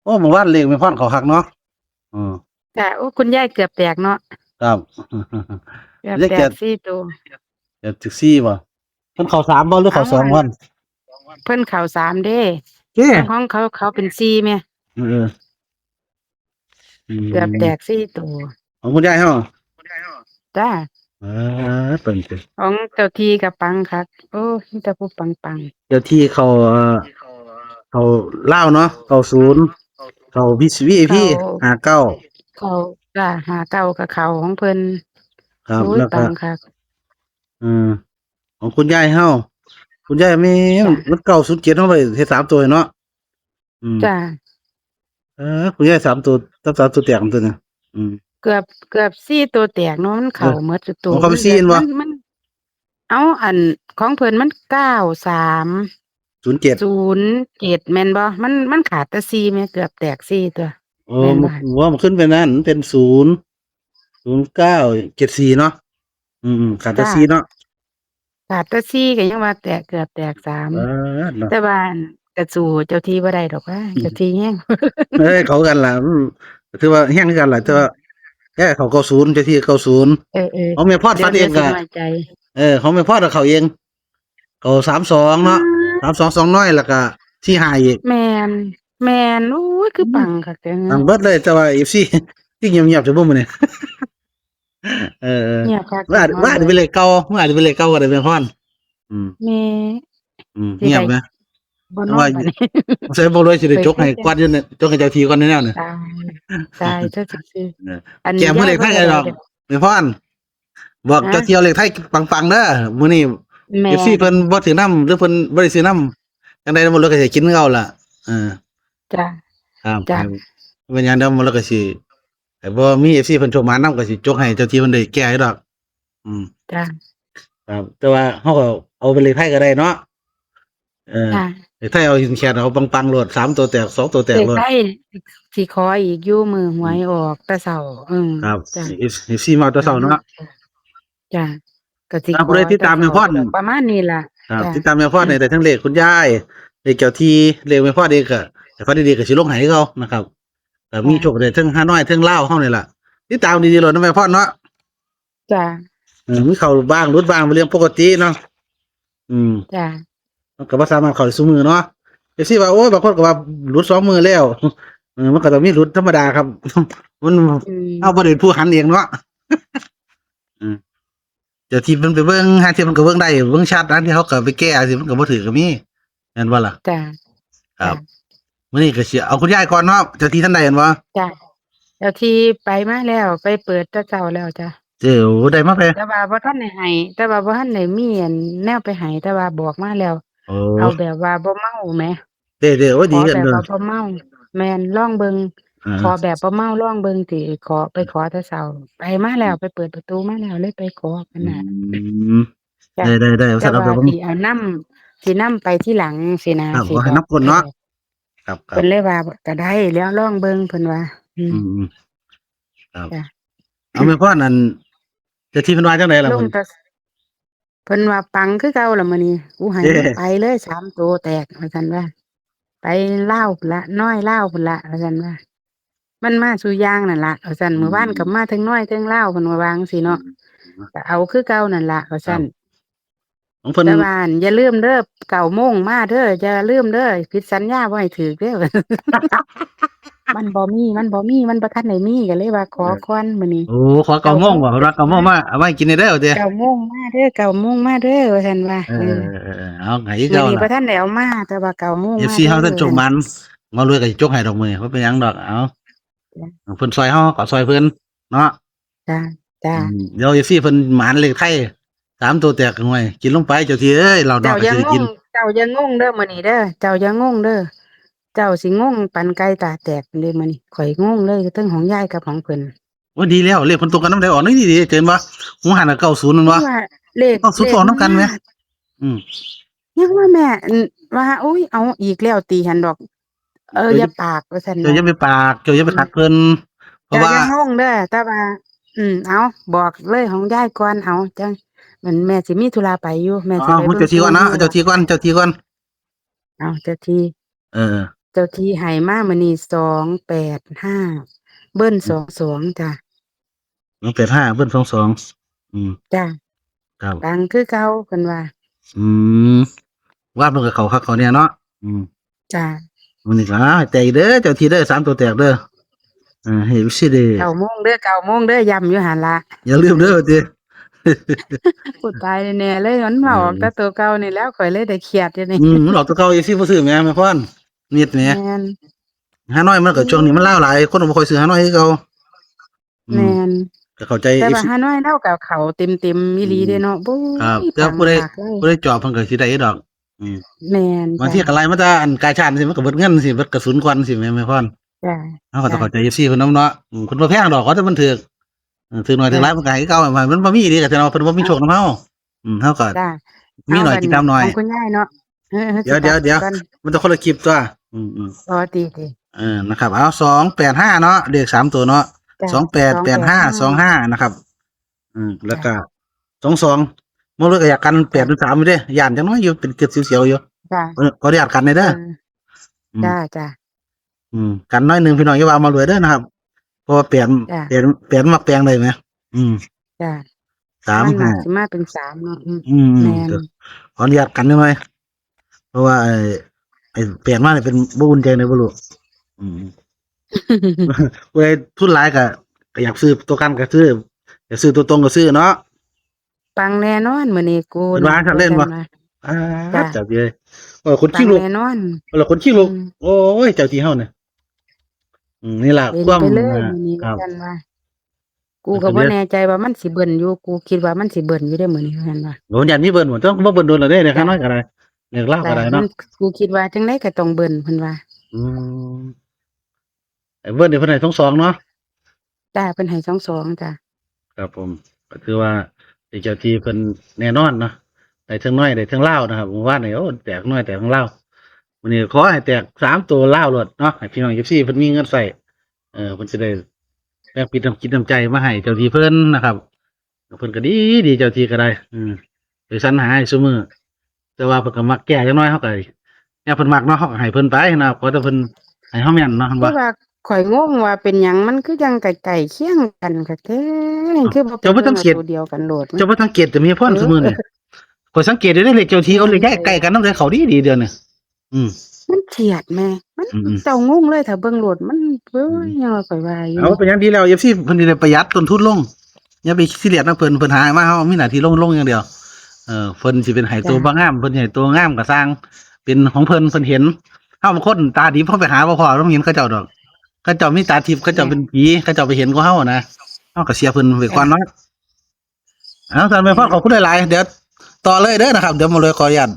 โอ้เมื่อวานเลขแม่พรเข้าคักเนาะอือจ้ะโอ้คุณยายเกือบแตกเนาะครับ เกือบเลขเจ็ดแตกสี่ตัวเจ็ดสิบสี่บ่เพิ่นเข้าสามบ่หรือเอาเข้าสองอันวันเพิ่นเข้าสามเด้เด้ของเขาเป็นสี่แม่เอออืเกือบแตกมสี่ตัวของคุณยายเฮาจ้าเอเพิ่นสิ ของเจ้าที่กับปังคักโอ้มีแต่ผู้ปังเจ้าที่เขาเขาลาวเนาะ90เขา ๆVIP 59เขาจ้าหาเก้ากับเขาของเพิ่นครับโอ้ยแล้วก็ปังคักเออของคุณยายเฮาคุณยายมีจ้ามัน907เฮาไปเฮ็ด3ตัวเนาะอืมจ้าคุณยาย3ตัวกับ3ตัวแตกตัวเนี่ยอืมเกือบสี่ตัวแตกเนาะมันเออเข้าหมดซุตัวของเขาไปมันเหลือซีนบ่มันเอาอันของเพิ่นมัน93 0707แม่นบ่มันขาดแต่4แม่เกือบแตก4ตัวโอ้แม่นมันบ่ว่ามันขึ้นไปนั่นมันเป็น0 0974เนาะอืมๆขาดแต่จ้า4เนาะขาดแต่4ก็ยังว่าแตกเกือบแตก3เนาะแต่ว่าอั่นก็สู้เจ้าที่บ่ได้ดอกว่าเจ้าที่แฮง เฮ้ยเขากันล่ะถือว่าแฮงคือกันล่ะแต่ว่าแค่เขา90เจ้าที่90เออของแม่พรๆเดี๋ยวฝันเองก็สิน้อยใจของแม่พรน่ะเข้าเองเข้า32อ้าเนาะ32 2น้อยแล้วก็45อีกแม่นแม่นโอ้ยคือปังคักแท้ฮะตั้งเบิดเลยแต่ว่า FC ที่เงียบๆจะบ่มื้อนี้เออเงียบคักๆว่าอาจเงียบนอนเบิดจะเป็นเลขเก่าว่าอาจจะเป็นเลขเก่าก็ได้แม่พรอืมแม่สิได้เงียบไหมบ่แต่ว่านอนบัดนี้ สงสัยบ่รวยสิ ไปได้จกคือจังให้กวาดอยู่เนี่ยจกให้เจ้าที่ก่อนแนวๆเนี่ยตายตายเจ้าซื่อเออๆอันแจกมื้อยายเลขไทยให้ดอกเพิ่นก็ได้เด้อแม่พรบอกฮะเจ้าที่เอาเลขไทยปังๆเด้อมื้อนี้ แม่ FC นเพิ่นบ่ถือนำหรือเพิ่นบ่ได้ซื้อนำจังได๋บ่รวยก็สิกินคือเก่าล่ะเออจ้ะครับจ้ะเป็นหยังเดี๋ยวบ่รวยก็สิแต่บ่มี FC เพิ่นโทรมานำก็สิจกให้เจ้าที่เพิ่นได้แก้อยู่ดอกอืมจ้ะครับแต่ว่าเฮาก็เอาเป็นเลขไทยก็ได้เนาะเออจ้ะเลขไทยเอาแขนเอาปังๆโลด3ตัวแตก2ตัวแตกโลดเด็กได้สิขออีกอยู่มื้อหวยออกแต่เช้าครับ จ้ะ FC มาแต่เช้าเนาะจ้ะก็สิถ้าขอผู้ใดติดแต่ตามแม่พร เช้าก็ประมาณนี้ล่ะครับจ้ะติดตามแม่พรได้ทั้งเลขคุณยายเลขเจ้าที่เลขแม่พรเองก็แต่พอดีๆก็สิลงให้คือเก่านะครับก็มีโชคได้เทิงฮานอยเทิงลาวเฮานี่ล่ะติดตามดีๆโลดนะแม่พรเนาะจ้ะมีเข้าบ้างหลุดบ้างเป็นเรื่องปกติเนาะอืมจ้ะมันก็บ่สามารถเข้าได้ซุมื้อเนาะจังว่าโอ้ยบางคนก็ว่าหลุด2มื้อแล้วมันก็ต้องมีหลุดธรรมดาครับมันอืเฮาบ่มได้เป็นผู้หันเองเนาะอืมเจ้าที่เพิ่นไปเบิ่งห่าเที่ยมันก็เบิ่งได้เบิ่งชัดอันที่เขาก็ไปแก้สิมันก็บ่ถูกก็มีแม่นบ่ล่ะจ้ะครัจ้ะบ มื้อนี้ก็สิเอาคุณยายก่อนเนาะเจ้าที่ท่านใดเห็นบ่จ้ะเจ้าที่ไปมาแล้วไปเปิดแต่เช้าแล้วจ้ะเจ้โอ้ได้มาไปแต่ว่าบ่ทันได้ให้แต่ว่าบ่ทันได้มีอันแนวไปให้แต่ว่าบอกมาแล้วโอ้เอาแบบว่าบ่เมาแหม เด้ๆโอ้ขอแบบดีกันเด้อว่าบ่เมาแม่นลองเบิ่งขออาแบบบ่เมาลองเบิ่งสิขอไปขอแต่เช้าไปมาแล้วไปเปิดประตูมาแล้วเลยไปขอเพิ่นอืน่ะมจ้ะได้ๆๆเอาแต่ว่าซั่นเอาไปเบิ่งสิเอานำสินำไปทีหลังสินะครับสิก็ให้บอกนับคนเนาะไปบอกครับเพิ่นเลยว่าก็ได้แล้วลองเบิ่งเพิ่นว่าอืๆอืมมครับจ้ะเอาแม่พรอันเจ้าที่เพิ่นว่าจังไดล่ะเพิ่นลงแต่เพิ่นว่าปังคือเก่าล่ะมื้อนี้กูให้เด้มึงไปเลย3ตัวแตกว่าซั่นว่าไปลาวพู้นล่ะน้อยลาวพู้นล่ะว่าซั่นว่า มันมาซุอย่างนั่นล่ะว่าซั่นอืมื้อวานก็มมาเทิงน้อยเทิงลาวเพิ่นว่าวาจั่งซี้อืเนาะมก็เอาคือเก่านั่นล่ะว่าครับซั่นของเพิ่นแต่ว่าอั่นอย่าลืมเด้อ9โมงมาเด้ออย่าลืมเด้อผิดสัญญาบ่ให้ถูกเด้อมันบ่ทันได้มีก็เลยว่าขอก่อนมื้อนี้โอ้ขอ99โมงโมงบ่เพิ่นว่า9โมงมามาเอามาให้กินได้เด้อว่าติ9โมงมาเด้อ9โมงมาเด้อว่าซั่นว่าเออๆๆเอาให้คือมื้อเก่าล่ะ นี้บ่ทันได้เอามาแต่ว่า9โมงมา FC เด้อเฮาท่านโชคว่าซั่นมันหมารวยก็สิจกให้ดอกมื้อนี้บ่เป็นหยังดอกเอาจ้ะเพิ่นซอยเฮาก็ซอยเพิ่นเนาะ จ้ะจ้ะเดี๋ยว FC เพิ่นหมานเลขไทย3ตัวแตกห่วยกินลงไปเจ้าที่เอ้ยเหล้านอกเจ้าอย่างงก็สิได้กินเจ้าอย่างงเด้อมื้อนี้เด้อเจ้าอย่างงเด้อ เจ้าสิงงปานไก่ตาแตกเด้มื้อนี้ข่อยงงเลยเทิงของยายกับของเพิ่นว่าดีแล้วเลขเพิ่นตรงกันนำได้ออกนี่ดีๆเกินบ่หูหันน่ะ90นั่นบ่ยังว่าเลข90ออกมันมานำกันแหมอืมยังว่าแม่ว่าอุ๊ยเอาอีกแล้วติหันดอกอย่าเจ้าอย่าปากว่าซั่นเจ้าว่าอย่าไปปากเจ้าอย่าไปขัดเพิ่นเพราะเจ้าว่าอย่างงเด้อแต่ว่าเอาบอกเลยของยายก่อนเอาจังมันแม่สิมีธุระไปอยู่แม่สิอ้าวไปเบิ่งเจ้าที่ก่อนนะปู่อยู่เอาเจ้าที่ก่อนเจ้าที่ก่อนเอาเจ้าที่เออ เจ้าที่ให้มามื้อนี้285เบิ้ล22จ้ะ285เพิ่น22อืมจ้ะครับ ดังคือเก่าเพิ่นว่าอืมว่าเพิ่นก็เข้าคักเข้าแน่เนาะอืมจ้ะวันนี้ก็ให้แตกเด้อเจ้าที่เด้อ3ตัวแตกเด้อให้สิได้9โมงเด้อ9โมงเด้อย้ำอยู่หั่นล่ะ อย่าลืมเด้อว่าติ พูดตายแน่ๆเลยมันเอมาออกอแต่ตัวเก่านี่แล้วข้อยเลยได้เครียดอยู่นี่ มันออกตัวเก่าอีสิบ่ซื้อแหมแม่พรนิดแหม แม่นหาน้อยมันก็ช่วงนี้มันลาวหลายคนก็บ่ค่อยซื้อหาน้อยคือเก่าอืมแม่นก็เข้าใจ แต่ว่า FC ฮานอยเลาก็เข้าเต็มๆอีหลีเด้เนาะโบ้ครับยปังแต่ผู้ใดคักเลยผู้ใดจอบเพิ่นก็สิได้อยู่ดอกอืมแม่นบางจ้ะทีก็ไล่มาแต่อันกายชาติสิมันก็เบิดเงินสิเบิดกระสุนควันสิแม่พร จ้ะเฮาก็ต้องจ้ะเข้าใจ FC เพิ่นนำเนาะเพิ่นบ่แพงดอกขอแต่มันถูกถูกน้อยถูกหลายมันก็ให้คือเก่ามันบ่มีอีหลีก็แสดงว่าเพิ่นบ่มีโชคนำเฮาเฮาก็จ้ะมีหน่อยบัดกินนี้ตามหน่อยของคุณยายเนาะเดี๋ยวสิตัดก่อน มันต้องคนละคลิปตัวอืมอ๋อตินะครับเอา285เนาะเลข3ตัวเนาะจ้ะ288525นะครับแล้วก็จ้ะ22บ่รู้ก็อยากกัน8หรือ3อยู่เด้ย้านจังน้อยอยู่เป็นเกือบเสียวๆอยู่จ้ะขออนุญาตกันหน่อยเอเด้อออืมจ้ะกันน้อยหนึงพี่น้องอย่าว่าเอามารวยเด้อนะครับเพราะว่าจ้ะเปลี่ยนมักแปลงได้ไหมอืมจ้ะมันมักสิ35มาเป็น3เนาะอืมแม่น ก็ขออนุญาตกันได้ไหมเพราะว่าไอ้เปลี่ยนมาเนี่ยเป็นบ่อุ่นใจเลยบ่รู้อืม ผู้ใดทุนหลายก็อยากซื้อตัวกันก็ซื้ออยากซื้อตัวตรงก็ซื้อเนาะปังแน่นอนมื้อนี้กูเป็นนี่ว่าซั่นเล่นบ่ว่าซั่นว่าจ้ะจับเลยคนปัขี้งลูกแน่นอนคนขี้ลูกอืมโอ้ยเจ้าที่เฮาเนี่ยนี่ล่ะเป็นความไปเลยอ่ามื้อนี้ครับว่าซั่นว่ากูมันก็บ่ก็เรียกแน่ใจว่ามันสิเบิ่นอยู่กูคิดว่ามันสิเบิ่นอยู่เด้อมื้อนี้ว่าซั่นว่าโหยันมีเบิ่นบ่ต้องบ่เบิ่นโดนแล้วเด้เนี่ยข้างน้อยจ้ะก็ได้เนี่ยลาวก็จ้ะได้เนาะมันกูคิดว่าจังไดก็ต้องเบิ่นเพิ่นว่าอืมไอ้เบิ่นนี่เพิ่นให้ทั้งสองเนาะ จ้ะเพิ่นให้22จ้ะครับผมก็ถือว่าเป็นเจ้าที่เพิ่นแน่นอนเนาะได้เทิงน้อยได้เทิงลาวนะครับเมื่อวานนี่โอ้แตกน้อยแตกเทิงลาววันนี้ขอให้แตก3ตัวลาวโลดเนาะให้พี่น้อง FC เพิ่นมีเงินใช้เพิ่นสิได้แบ่งปิดน้ำจิตน้ำใจมาให้เจ้าที่เพิ่นนะครับเพิ่นก็ดีเจ้าที่ก็ได้ไปสรรหาให้ซุมื้อแต่ว่าเพิ่นก็มักแก้จักหน่อยเฮาก็เนี่ยเพิ่นมักเนาะเฮาก็ให้เพิ่นไปนะครับขอแต่เพิ่นให้เฮาแม่นเนาะเห็นบ่แต่ว่าข้อยงงว่าเป็นหยังมันคือจังใกล้ๆเคียงกันคักแท้คือบ่ไปเจ้าบ่เบิ่งสังเกตเอาตัวเดียวกันโลดมันเจ้าบ่สังเกตแต่มีพรซุมื้อนี่ข้อยสังเกตได้เลขเจ้าที่เอาเลขย้ายใกล้กันนำเลยเขาดีเดี๋ยวนี้อืมมันเฉียดแหมมัน อืมเจ้างงเลยถ้าเบิ่งโลดมันเอ้ยยังว่าข้อยว่าอยู่เอาเป็นอย่างดีแล้ว FC เพิ่นสิได้ประหยัดต้นทุนลงอย่าไปซีเรียสนะเพิ่นหามาเฮามีหน้าที่ลงอย่างเดียวเพิ่นสิเป็นให้ตัวบ่งามเพิ่นสิให้ตัวงามก็สร้างเป็นของเพิ่นเห็นเฮาบางคนตาดีเฮาไปหาบ่พอต้องเห็นเขาเจ้าดอกเขาเจ้ามีตาทิพย์เขาเจ้าเป็นผีเขาเจ้าไปเห็นของเฮานะเฮาก็เสียเพิ่นไปก่อนเนาะเอาท่านแม่พ่อขอบคุณหลายๆเดี๋ยวต่อเลยเด้อนะครับเดี๋ยวมาเลยขออนุญาต